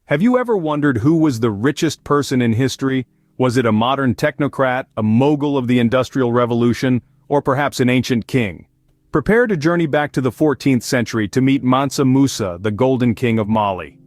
Have you ever wondered who was the richest person in history? Was it a modern technocrat, a mogul of the Industrial Revolution, or perhaps an ancient king? Prepare to journey back to the 14th century to meet Mansa Musa, the Golden King of Mali.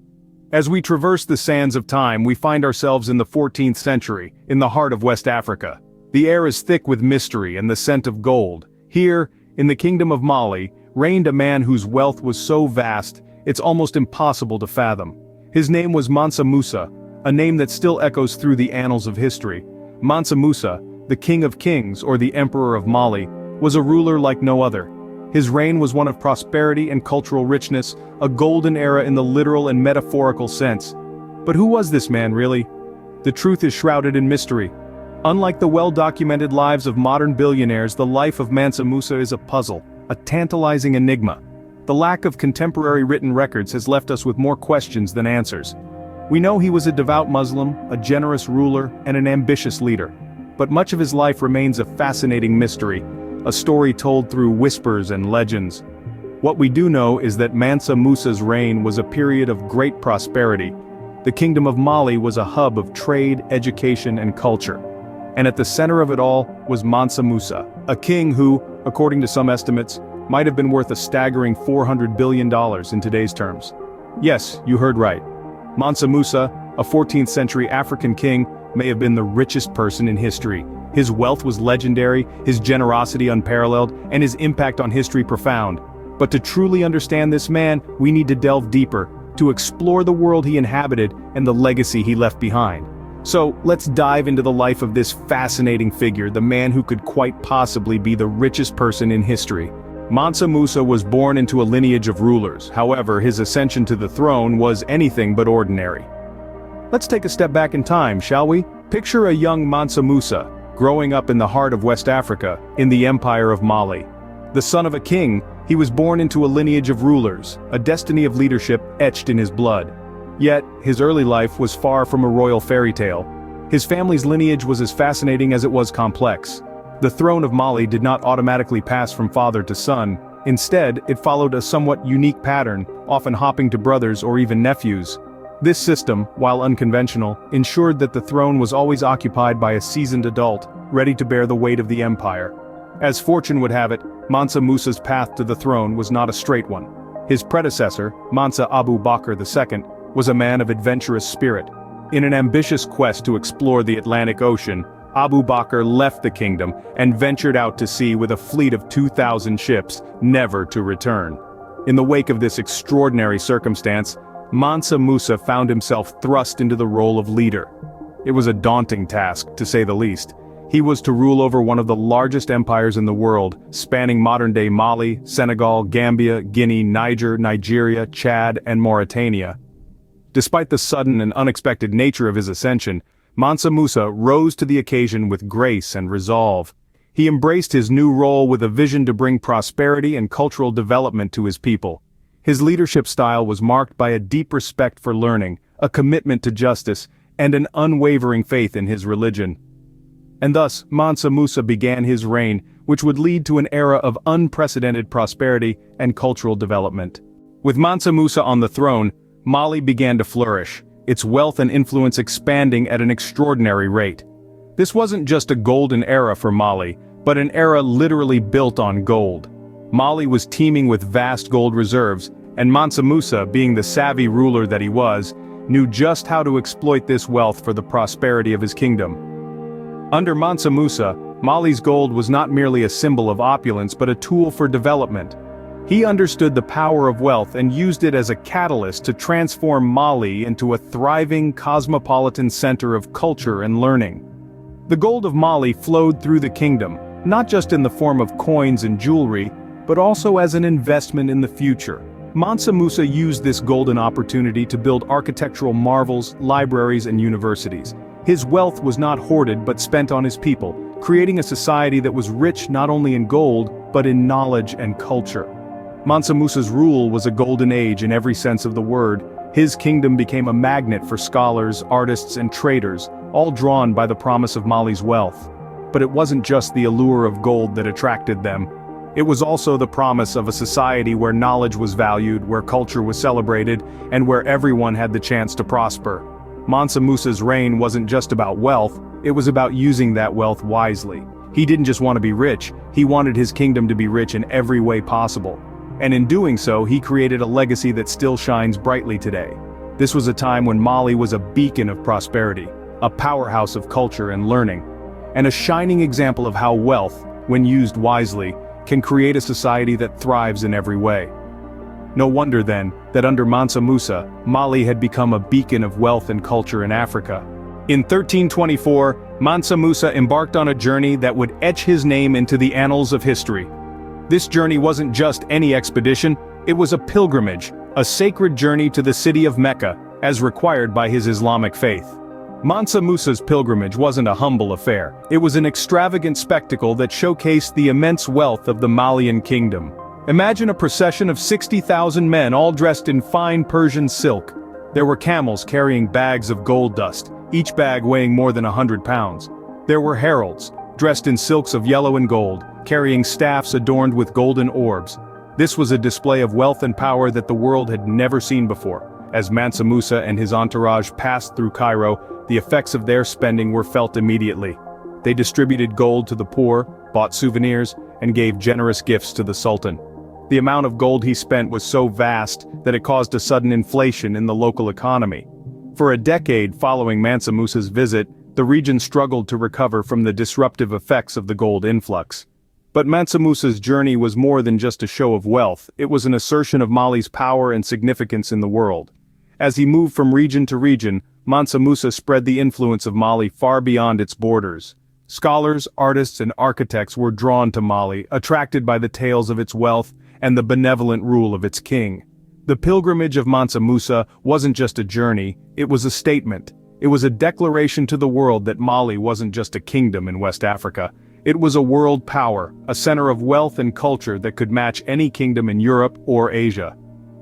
As we traverse the sands of time, we find ourselves in the 14th century, in the heart of West Africa. The air is thick with mystery and the scent of gold. Here, in the Kingdom of Mali, reigned a man whose wealth was so vast, it's almost impossible to fathom. His name was Mansa Musa, a name that still echoes through the annals of history. Mansa Musa, the King of Kings or the Emperor of Mali, was a ruler like no other. His reign was one of prosperity and cultural richness, a golden era in the literal and metaphorical sense. But who was this man really? The truth is shrouded in mystery. Unlike the well-documented lives of modern billionaires, the life of Mansa Musa is a puzzle, a tantalizing enigma. The lack of contemporary written records has left us with more questions than answers. We know he was a devout Muslim, a generous ruler, and an ambitious leader. But much of his life remains a fascinating mystery, a story told through whispers and legends. What we do know is that Mansa Musa's reign was a period of great prosperity. The Kingdom of Mali was a hub of trade, education, and culture. And at the center of it all was Mansa Musa, a king who, according to some estimates, might have been worth a staggering $400 billion in today's terms. Yes, you heard right. Mansa Musa, a 14th century African king, may have been the richest person in history. His wealth was legendary, his generosity unparalleled, and his impact on history profound. But to truly understand this man, we need to delve deeper, to explore the world he inhabited and the legacy he left behind. So, let's dive into the life of this fascinating figure, the man who could quite possibly be the richest person in history. Mansa Musa was born into a lineage of rulers, however, his ascension to the throne was anything but ordinary. Let's take a step back in time, shall we? Picture a young Mansa Musa, growing up in the heart of West Africa, in the Empire of Mali. The son of a king, he was born into a lineage of rulers, a destiny of leadership etched in his blood. Yet, his early life was far from a royal fairy tale. His family's lineage was as fascinating as it was complex. The throne of Mali did not automatically pass from father to son. Instead, it followed a somewhat unique pattern, often hopping to brothers or even nephews. This system, while unconventional, ensured that the throne was always occupied by a seasoned adult, ready to bear the weight of the empire. As fortune would have it, Mansa Musa's path to the throne was not a straight one. His predecessor, Mansa Abu Bakr II, was a man of adventurous spirit. In an ambitious quest to explore the Atlantic Ocean, Abu Bakr left the kingdom and ventured out to sea with a fleet of 2,000 ships, never to return. In the wake of this extraordinary circumstance, Mansa Musa found himself thrust into the role of leader. It was a daunting task, to say the least. He was to rule over one of the largest empires in the world, spanning modern-day Mali, Senegal, Gambia, Guinea, Niger, Nigeria, Chad, and Mauritania. Despite the sudden and unexpected nature of his ascension, Mansa Musa rose to the occasion with grace and resolve. He embraced his new role with a vision to bring prosperity and cultural development to his people. His leadership style was marked by a deep respect for learning, a commitment to justice, and an unwavering faith in his religion. And thus, Mansa Musa began his reign, which would lead to an era of unprecedented prosperity and cultural development. With Mansa Musa on the throne, Mali began to flourish, its wealth and influence expanding at an extraordinary rate. This wasn't just a golden era for Mali, but an era literally built on gold. Mali was teeming with vast gold reserves, and Mansa Musa, being the savvy ruler that he was, knew just how to exploit this wealth for the prosperity of his kingdom. Under Mansa Musa, Mali's gold was not merely a symbol of opulence but a tool for development. He understood the power of wealth and used it as a catalyst to transform Mali into a thriving cosmopolitan center of culture and learning. The gold of Mali flowed through the kingdom, not just in the form of coins and jewelry, but also as an investment in the future. Mansa Musa used this golden opportunity to build architectural marvels, libraries, and universities. His wealth was not hoarded but spent on his people, creating a society that was rich not only in gold, but in knowledge and culture. Mansa Musa's rule was a golden age in every sense of the word. His kingdom became a magnet for scholars, artists, and traders, all drawn by the promise of Mali's wealth. But it wasn't just the allure of gold that attracted them. It was also the promise of a society where knowledge was valued, where culture was celebrated, and where everyone had the chance to prosper. Mansa Musa's reign wasn't just about wealth, it was about using that wealth wisely. He didn't just want to be rich, he wanted his kingdom to be rich in every way possible. And in doing so, he created a legacy that still shines brightly today. This was a time when Mali was a beacon of prosperity, a powerhouse of culture and learning, and a shining example of how wealth, when used wisely, can create a society that thrives in every way. No wonder then, that under Mansa Musa, Mali had become a beacon of wealth and culture in Africa. In 1324, Mansa Musa embarked on a journey that would etch his name into the annals of history. This journey wasn't just any expedition, it was a pilgrimage, a sacred journey to the city of Mecca, as required by his Islamic faith. Mansa Musa's pilgrimage wasn't a humble affair, it was an extravagant spectacle that showcased the immense wealth of the Malian kingdom. Imagine a procession of 60,000 men all dressed in fine Persian silk. There were camels carrying bags of gold dust, each bag weighing more than 100 pounds. There were heralds, dressed in silks of yellow and gold, carrying staffs adorned with golden orbs. This was a display of wealth and power that the world had never seen before. As Mansa Musa and his entourage passed through Cairo, the effects of their spending were felt immediately. They distributed gold to the poor, bought souvenirs, and gave generous gifts to the Sultan. The amount of gold he spent was so vast that it caused a sudden inflation in the local economy. For a decade following Mansa Musa's visit, the region struggled to recover from the disruptive effects of the gold influx. But Mansa Musa's journey was more than just a show of wealth, it was an assertion of Mali's power and significance in the world. As he moved from region to region, Mansa Musa spread the influence of Mali far beyond its borders. Scholars, artists, and architects were drawn to Mali, attracted by the tales of its wealth and the benevolent rule of its king. The pilgrimage of Mansa Musa wasn't just a journey, it was a statement. It was a declaration to the world that Mali wasn't just a kingdom in West Africa. It was a world power, a center of wealth and culture that could match any kingdom in Europe or Asia.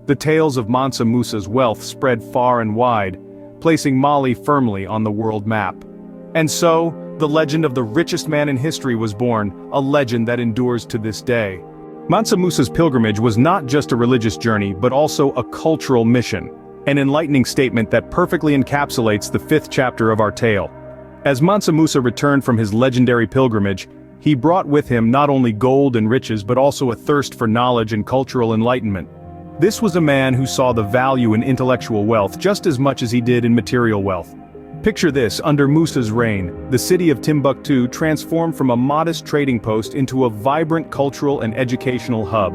The tales of Mansa Musa's wealth spread far and wide, placing Mali firmly on the world map. And so, the legend of the richest man in history was born, a legend that endures to this day. Mansa Musa's pilgrimage was not just a religious journey but also a cultural mission, an enlightening statement that perfectly encapsulates the 5th chapter of our tale. As Mansa Musa returned from his legendary pilgrimage, he brought with him not only gold and riches but also a thirst for knowledge and cultural enlightenment. This was a man who saw the value in intellectual wealth just as much as he did in material wealth. Picture this, under Musa's reign, the city of Timbuktu transformed from a modest trading post into a vibrant cultural and educational hub.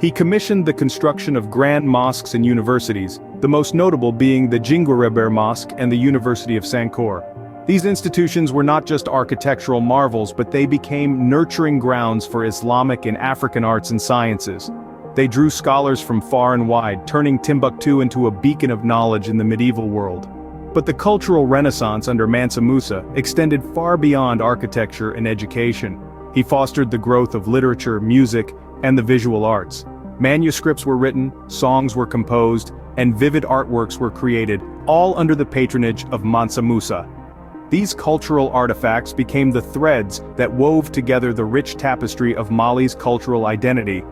He commissioned the construction of grand mosques and universities, the most notable being the Jinguereber Mosque and the University of Sankore. These institutions were not just architectural marvels but they became nurturing grounds for Islamic and African arts and sciences. They drew scholars from far and wide, turning Timbuktu into a beacon of knowledge in the medieval world. But the cultural renaissance under Mansa Musa extended far beyond architecture and education. He fostered the growth of literature, music, and the visual arts. Manuscripts were written, songs were composed, and vivid artworks were created, all under the patronage of Mansa Musa. These cultural artifacts became the threads that wove together the rich tapestry of Mali's cultural identity.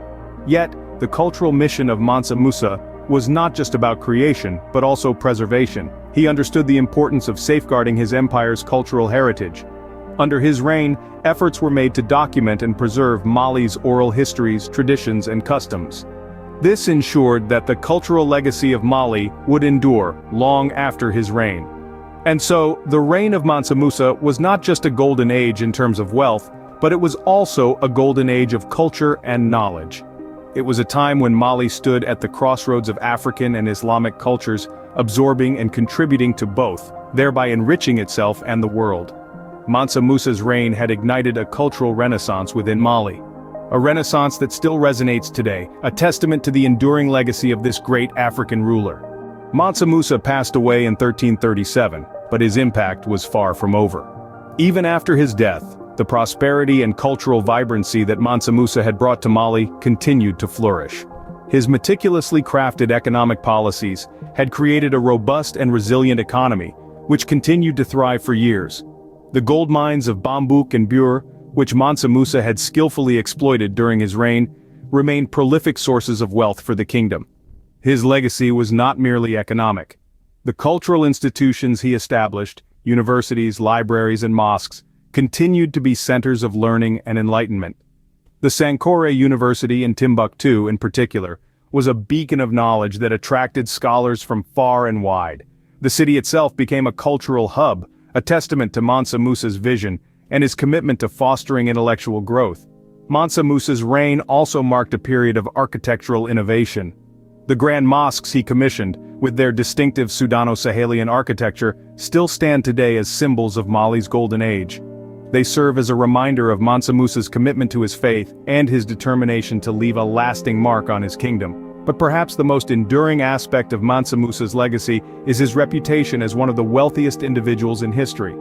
Yet, the cultural mission of Mansa Musa was not just about creation, but also preservation. He understood the importance of safeguarding his empire's cultural heritage. Under his reign, efforts were made to document and preserve Mali's oral histories, traditions, and customs. This ensured that the cultural legacy of Mali would endure long after his reign. And so, the reign of Mansa Musa was not just a golden age in terms of wealth, but it was also a golden age of culture and knowledge. It was a time when Mali stood at the crossroads of African and Islamic cultures, absorbing and contributing to both, thereby enriching itself and the world. Mansa Musa's reign had ignited a cultural renaissance within Mali. A renaissance that still resonates today, a testament to the enduring legacy of this great African ruler. Mansa Musa passed away in 1337, but his impact was far from over. Even after his death, the prosperity and cultural vibrancy that Mansa Musa had brought to Mali continued to flourish. His meticulously crafted economic policies had created a robust and resilient economy, which continued to thrive for years. The gold mines of Bambouk and Bure, which Mansa Musa had skillfully exploited during his reign, remained prolific sources of wealth for the kingdom. His legacy was not merely economic. The cultural institutions he established, universities, libraries, and mosques, continued to be centers of learning and enlightenment. The Sankore University in Timbuktu, in particular, was a beacon of knowledge that attracted scholars from far and wide. The city itself became a cultural hub, a testament to Mansa Musa's vision and his commitment to fostering intellectual growth. Mansa Musa's reign also marked a period of architectural innovation. The grand mosques he commissioned, with their distinctive Sudano-Sahelian architecture, still stand today as symbols of Mali's golden age. They serve as a reminder of Mansa Musa's commitment to his faith and his determination to leave a lasting mark on his kingdom. But perhaps the most enduring aspect of Mansa Musa's legacy is his reputation as one of the wealthiest individuals in history.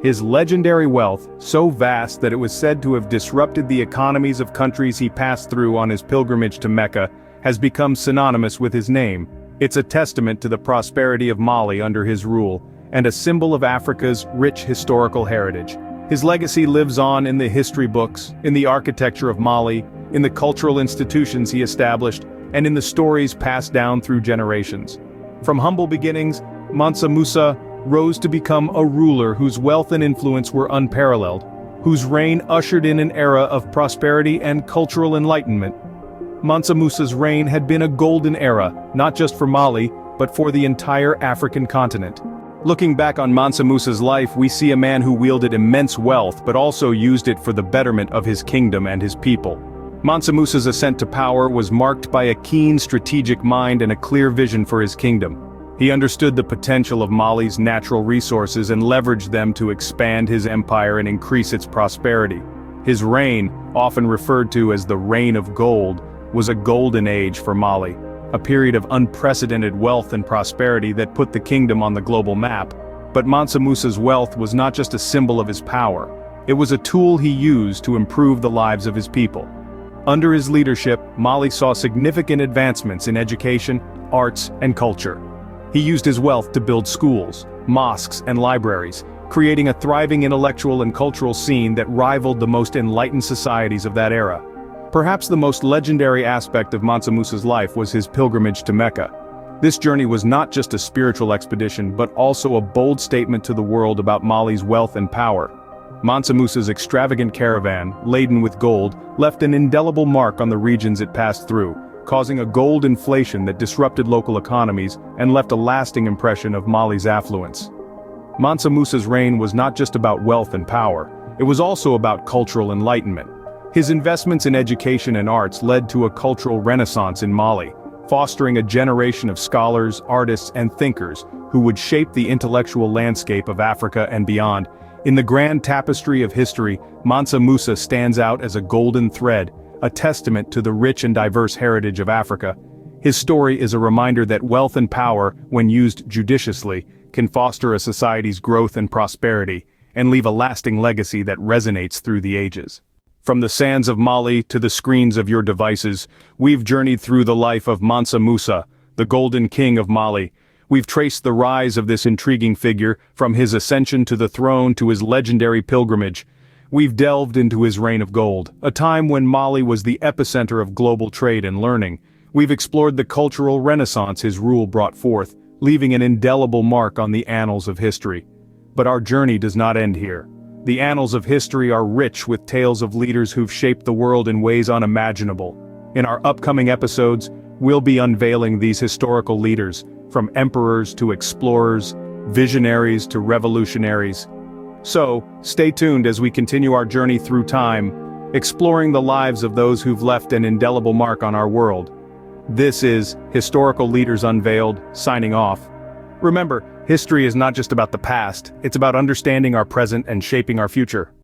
His legendary wealth, so vast that it was said to have disrupted the economies of countries he passed through on his pilgrimage to Mecca, has become synonymous with his name. It's a testament to the prosperity of Mali under his rule, and a symbol of Africa's rich historical heritage. His legacy lives on in the history books, in the architecture of Mali, in the cultural institutions he established, and in the stories passed down through generations. From humble beginnings, Mansa Musa rose to become a ruler whose wealth and influence were unparalleled, whose reign ushered in an era of prosperity and cultural enlightenment. Mansa Musa's reign had been a golden era, not just for Mali, but for the entire African continent. Looking back on Mansa Musa's life, we see a man who wielded immense wealth but also used it for the betterment of his kingdom and his people. Mansa Musa's ascent to power was marked by a keen strategic mind and a clear vision for his kingdom. He understood the potential of Mali's natural resources and leveraged them to expand his empire and increase its prosperity. His reign, often referred to as the Reign of Gold, was a golden age for Mali, a period of unprecedented wealth and prosperity that put the kingdom on the global map. But Mansa Musa's wealth was not just a symbol of his power, it was a tool he used to improve the lives of his people. Under his leadership, Mali saw significant advancements in education, arts, and culture. He used his wealth to build schools, mosques, and libraries, creating a thriving intellectual and cultural scene that rivaled the most enlightened societies of that era. Perhaps the most legendary aspect of Mansa Musa's life was his pilgrimage to Mecca. This journey was not just a spiritual expedition but also a bold statement to the world about Mali's wealth and power. Mansa Musa's extravagant caravan, laden with gold, left an indelible mark on the regions it passed through, causing a gold inflation that disrupted local economies and left a lasting impression of Mali's affluence. Mansa Musa's reign was not just about wealth and power, it was also about cultural enlightenment. His investments in education and arts led to a cultural renaissance in Mali, fostering a generation of scholars, artists, and thinkers who would shape the intellectual landscape of Africa and beyond. In the grand tapestry of history, Mansa Musa stands out as a golden thread, a testament to the rich and diverse heritage of Africa. His story is a reminder that wealth and power, when used judiciously, can foster a society's growth and prosperity, and leave a lasting legacy that resonates through the ages. From the sands of Mali to the screens of your devices, we've journeyed through the life of Mansa Musa, the Golden King of Mali. We've traced the rise of this intriguing figure, from his ascension to the throne to his legendary pilgrimage. We've delved into his reign of gold, a time when Mali was the epicenter of global trade and learning. We've explored the cultural renaissance his rule brought forth, leaving an indelible mark on the annals of history. But our journey does not end here. The annals of history are rich with tales of leaders who've shaped the world in ways unimaginable. In our upcoming episodes, we'll be unveiling these historical leaders, from emperors to explorers, visionaries to revolutionaries. So, stay tuned as we continue our journey through time, exploring the lives of those who've left an indelible mark on our world. This is Historical Leaders Unveiled, signing off. Remember, history is not just about the past, it's about understanding our present and shaping our future.